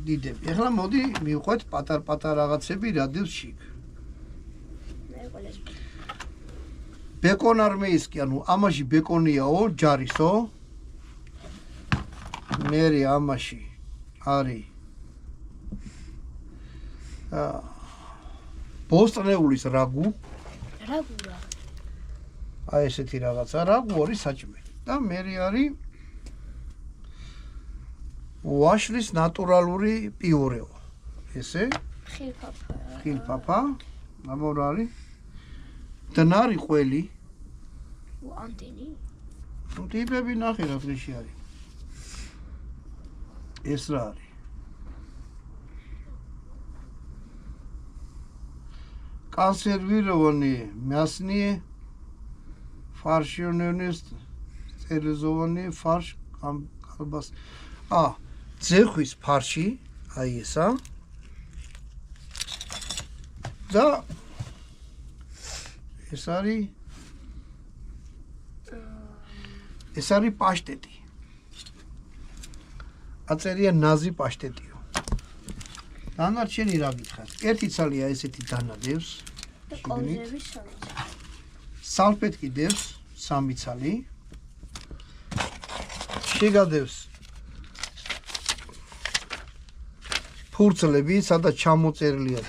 დიდები. ეხლა მოდი მივყვეთ პატარ-პატარ რაღაცები რადევს შიგ. ბეკონ არ მეისკი, ანუ ამაში ბეკონიაო, ჯარისო. მერე ამაში არის ბოსტნეულის რაგუ. რაგურა. აი ესეთი რაღაცა, რაგუ არის საჭმელი. და მერე არის ვაშლის ნატურალური პიურეო. ესე? ხილფაფა. ხილფაფა. აბა რა არის? დნარი ყველი. ანტენი. ნუ ტიპები ნახე რა ფრიში არის. ეს რა არის? консервированные мясные фаршированные стерилизованные фарш колбас. ძეხვის ფარში, აი ესა. და ეს არის პაშტეტი. აწერია ნაზი პაშტეტიო. დანარჩენი რა გითხარ? ერთი ცალია ესეთი დანადევს. კონსერვის სამი. სალფეტკი დევს 3 ცალი. შეგადევს ფურცლები, სადაც ჩამოწერილია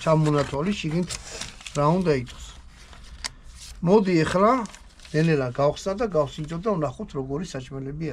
ჩამონათვალი, შიგნით რა უნდა იყოს. მოდი ახლა ნელ-ნელა გავხსნა და გავსინჯო და ვნახოთ როგორი საჭმელები